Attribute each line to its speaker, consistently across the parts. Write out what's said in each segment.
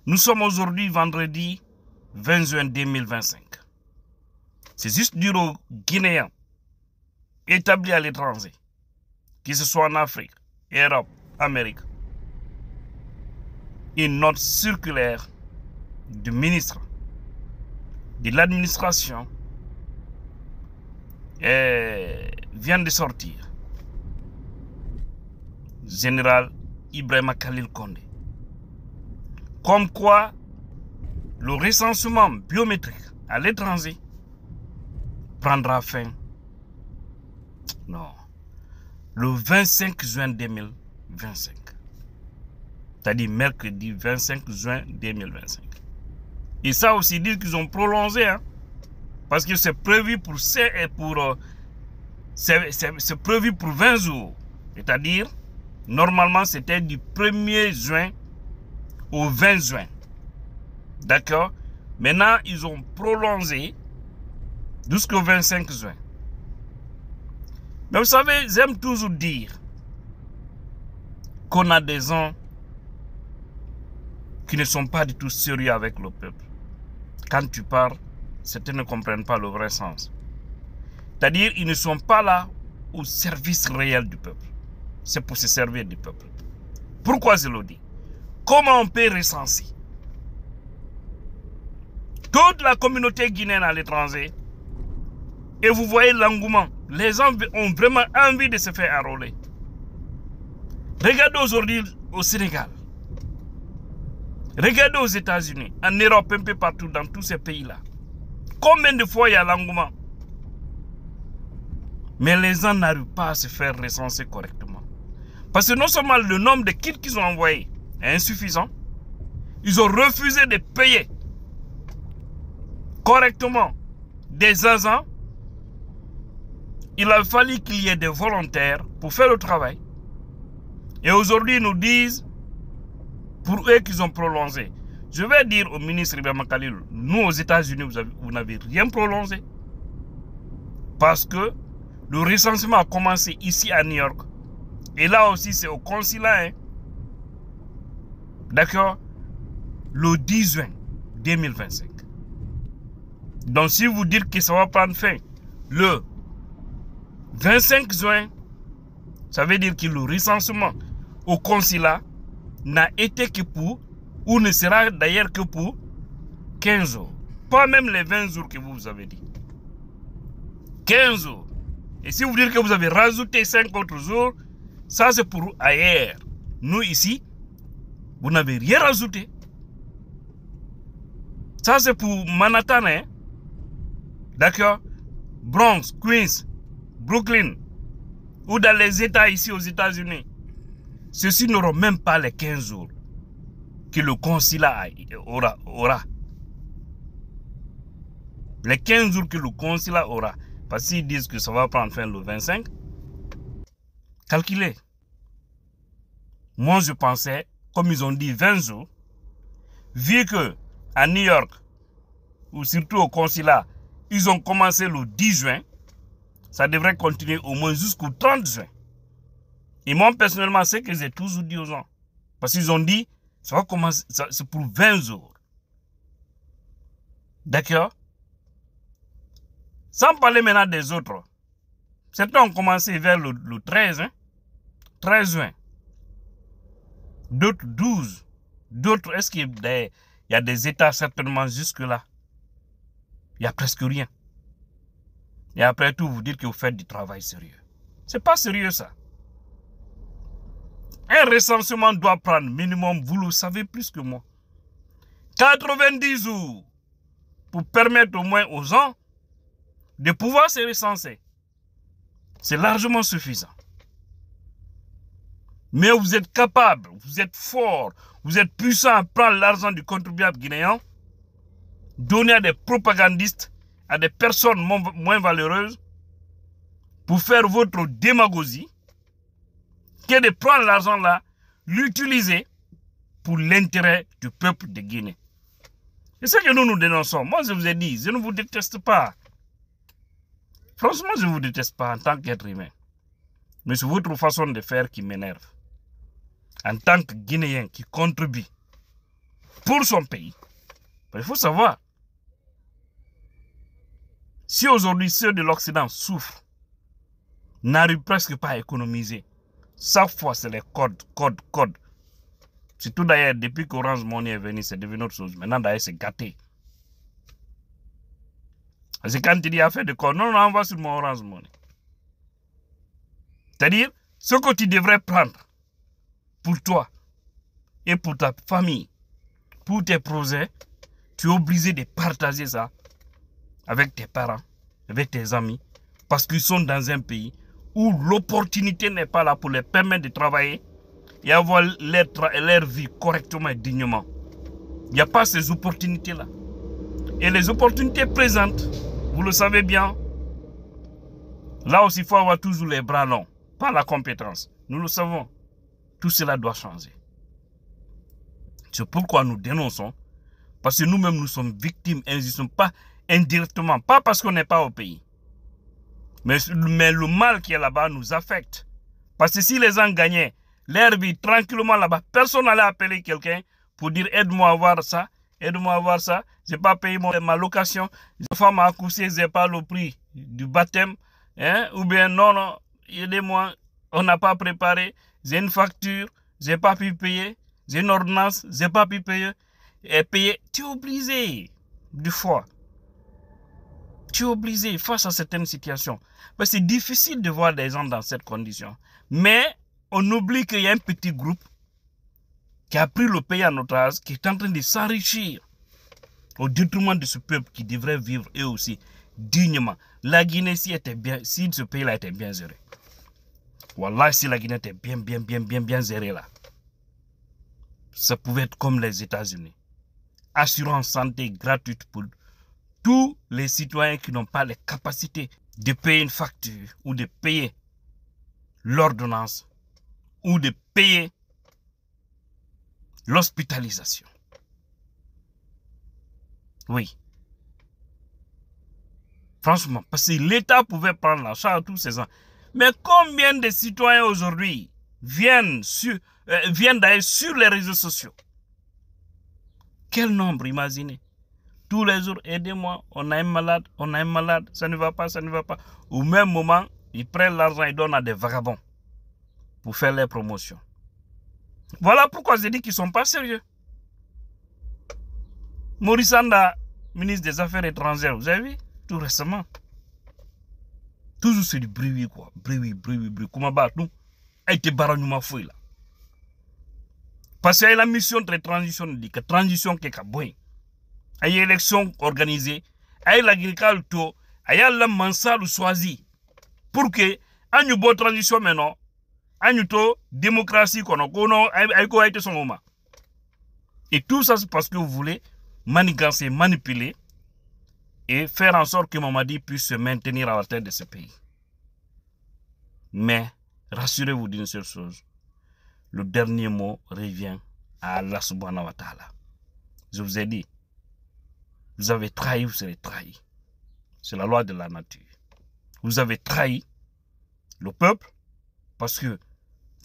Speaker 1: Nous sommes aujourd'hui vendredi 20 juin 2025. C'est juste dire aux Guinéens établis à l'étranger, que ce soit en Afrique, Europe, Amérique, une note circulaire du ministre de l'administration vient de sortir. Général Ibrahima Khalil Condé. Comme quoi, le recensement biométrique à l'étranger prendra fin, non, le 25 juin 2025. C'est-à-dire mercredi 25 juin 2025. Et ça aussi dire qu'ils ont prolongé, hein, parce que c'est prévu pour c'est prévu pour 20 jours. C'est-à-dire, normalement, c'était du 1er juin au 20 juin. D'accord? Maintenant, ils ont prolongé jusqu'au 25 juin. Mais vous savez, j'aime toujours dire qu'on a des gens qui ne sont pas du tout sérieux avec le peuple. Quand tu parles, certains ne comprennent pas le vrai sens. C'est-à-dire, ils ne sont pas là au service réel du peuple. C'est pour se servir du peuple. Pourquoi je le dis? Comment on peut recenser toute la communauté guinéenne à l'étranger et vous voyez l'engouement? Les gens ont vraiment envie de se faire enrôler. Regardez aujourd'hui au Sénégal. Regardez aux États-Unis, en Europe, un peu partout, dans tous ces pays-là. Combien de fois il y a l'engouement? Mais les gens n'arrivent pas à se faire recenser correctement. Parce que non seulement le nombre de kits qu'ils ont envoyés est insuffisant, ils ont refusé de payer correctement des agents. Il a fallu qu'il y ait des volontaires pour faire le travail. Et aujourd'hui, ils nous disent, pour eux qu'ils ont prolongé. Je vais dire au ministre Ibrahima Khalil, nous aux États-Unis, vous n'avez rien prolongé. Parce que le recensement a commencé ici à New York. Et là aussi, c'est au consulat. Hein. D'accord? Le 10 juin 2025. Donc, si vous dites que ça va prendre fin le 25 juin, ça veut dire que le recensement au consulat n'a été que pour, ou ne sera d'ailleurs que pour 15 jours. Pas même les 20 jours que vous avez dit. 15 jours. Et si vous dites que vous avez rajouté 5 autres jours, ça c'est pour ailleurs. Nous ici, vous n'avez rien rajouté. Ça c'est pour Manhattan, hein? D'accord? Bronx, Queens, Brooklyn, ou dans les États ici aux États-Unis. Ceux-ci n'auront même pas les 15 jours que le consulat aura. Les 15 jours que le consulat aura. Parce qu'ils disent que ça va prendre fin le 25. Calculez. Moi, je pensais, comme ils ont dit 20 jours, vu que à New York, ou surtout au consulat, ils ont commencé le 10 juin, ça devrait continuer au moins jusqu'au 30 juin. Et moi, personnellement, c'est que j'ai toujours dit aux gens. Parce qu'ils ont dit, ça va commencer, c'est pour 20 jours. D'accord? Sans parler maintenant des autres. Certains ont commencé vers le 13, hein? 13 juin. D'autres 12. D'autres, est-ce qu'il y a des États certainement jusque-là? Il n'y a presque rien. Et après tout, vous dites que vous faites du travail sérieux. C'est pas sérieux ça. Un recensement doit prendre minimum, vous le savez plus que moi, 90 jours pour permettre au moins aux gens de pouvoir se recenser. C'est largement suffisant. Mais vous êtes capable, vous êtes fort, vous êtes puissant à prendre l'argent du contribuable guinéen, donner à des propagandistes, à des personnes moins valeureuses, pour faire votre démagogie, que de prendre l'argent là, l'utiliser pour l'intérêt du peuple de Guinée. C'est ce que nous dénonçons. Moi, je vous ai dit, je ne vous déteste pas. Franchement, je ne vous déteste pas en tant qu'être humain. Mais c'est votre façon de faire qui m'énerve. En tant que Guinéen qui contribue pour son pays. Il faut savoir, si aujourd'hui ceux de l'Occident souffrent, n'arrivent presque pas à économiser, chaque fois c'est les codes. Surtout d'ailleurs, depuis qu'Orange Money est venu, c'est devenu autre chose. Maintenant d'ailleurs, c'est gâté. C'est quand tu dis affaire de code, non, on va sur mon Orange Money. C'est-à-dire, ce que tu devrais prendre pour toi et pour ta famille, pour tes projets, tu es obligé de partager ça avec tes parents, avec tes amis, parce qu'ils sont dans un pays où l'opportunité n'est pas là pour les permettre de travailler et avoir leur vie correctement et dignement. Il n'y a pas ces opportunités-là. Et les opportunités présentes, vous le savez bien, là aussi il faut avoir toujours les bras longs, pas la compétence. Nous le savons. Tout cela doit changer. C'est pourquoi nous dénonçons, parce que nous-mêmes nous sommes victimes injustement, pas indirectement, pas parce qu'on n'est pas au pays. Mais le mal qui est là-bas nous affecte. Parce que si les gens gagnaient leur vie tranquillement là-bas, personne n'allait appeler quelqu'un pour dire aide-moi à voir ça, aide-moi à voir ça, je n'ai pas payé ma location, ma femme a accouché, je n'ai pas le prix du baptême, hein? Ou bien non, aidez-moi, on n'a pas préparé, j'ai une facture, je n'ai pas pu payer, j'ai une ordonnance, je n'ai pas pu payer, tu es obligé du fois. Tu es obligé face à certaines situations. Mais c'est difficile de voir des gens dans cette condition. Mais on oublie qu'il y a un petit groupe qui a pris le pays en otage, qui est en train de s'enrichir au détriment de ce peuple qui devrait vivre eux aussi dignement. La Guinée, si ce pays-là était bien géré. Wallah, si la Guinée était bien gérée là, ça pouvait être comme les États-Unis. Assurance santé gratuite pour tous les citoyens qui n'ont pas les capacités de payer une facture ou de payer l'ordonnance ou de payer l'hospitalisation. Oui. Franchement, parce que l'État pouvait prendre en charge tous ces gens. Mais combien de citoyens aujourd'hui viennent d'ailleurs sur les réseaux sociaux? Quel nombre, imaginez. Tous les jours, aidez-moi, on a un malade, ça ne va pas. Au même moment, ils prennent l'argent et donnent à des vagabonds pour faire les promotions. Voilà pourquoi je dis qu'ils ne sont pas sérieux. Maurice Anda, ministre des Affaires étrangères, vous avez vu, tout récemment. Toujours c'est du bruit, quoi. Bruit. Comment battre nous? Et te baranouma fouille là. Parce qu'il y a la mission de transition, dit que transition qui est bonne. Il y a une élection organisée, il y a l'agriculture, il y a la mansale choisie. Pour que, il y ait une bonne transition maintenant, il y ait une démocratie, et tout ça, c'est parce que vous voulez manigancer, manipuler et faire en sorte que Mamadi puisse se maintenir à la tête de ce pays. Mais, rassurez-vous d'une seule chose, le dernier mot revient à Allah subhanahu wa ta'ala. Je vous ai dit, vous avez trahi, vous serez trahi. C'est la loi de la nature. Vous avez trahi le peuple parce que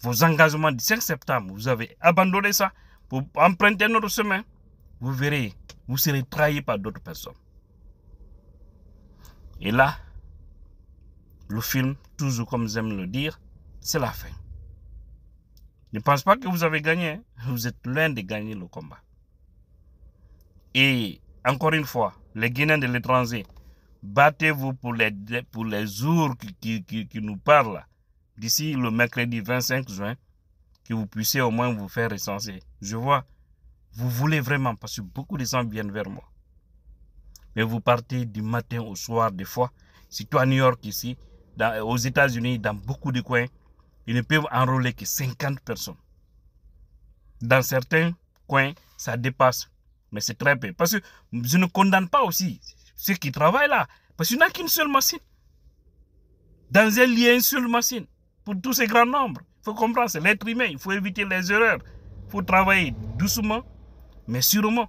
Speaker 1: vos engagements du 5 septembre, vous avez abandonné ça pour emprunter notre chemin. Vous verrez, vous serez trahi par d'autres personnes. Et là, le film, toujours comme j'aime le dire, c'est la fin. Ne pense pas que vous avez gagné. Vous êtes loin de gagner le combat. Et encore une fois, les Guinéens de l'étranger, battez-vous pour les jours qui nous parlent. D'ici le mercredi 25 juin, que vous puissiez au moins vous faire recenser. Je vois, vous voulez vraiment, parce que beaucoup de gens viennent vers moi. Mais vous partez du matin au soir des fois. Surtout à New York ici, aux États-Unis, dans beaucoup de coins, ils ne peuvent enrôler que 50 personnes. Dans certains coins, ça dépasse. Mais c'est très peu. Parce que je ne condamne pas aussi ceux qui travaillent là. Parce qu'il n'y a qu'une seule machine. Dans un lieu, il y a une seule machine. Pour tous ces grands nombres. Il faut comprendre, c'est l'être humain. Il faut éviter les erreurs. Il faut travailler doucement, mais sûrement.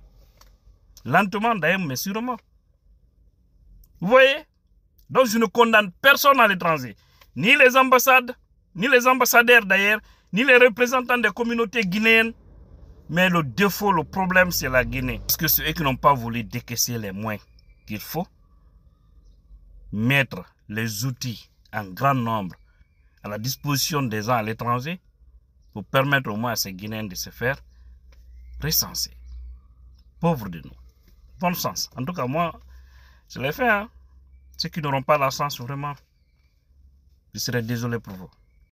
Speaker 1: Lentement d'ailleurs, mais sûrement. Vous voyez? Donc je ne condamne personne à l'étranger. Ni les ambassades, ni les ambassadeurs d'ailleurs, ni les représentants des communautés guinéennes. Mais le défaut, le problème, c'est la Guinée. Parce que ceux qui n'ont pas voulu décaisser les moyens qu'il faut, mettre les outils en grand nombre à la disposition des gens à l'étranger pour permettre au moins à ces Guinéens de se faire recenser. Pauvres de nous. Bon sens. En tout cas, moi, je l'ai fait. Hein. Ceux qui n'auront pas la chance, vraiment, je serais désolé pour vous.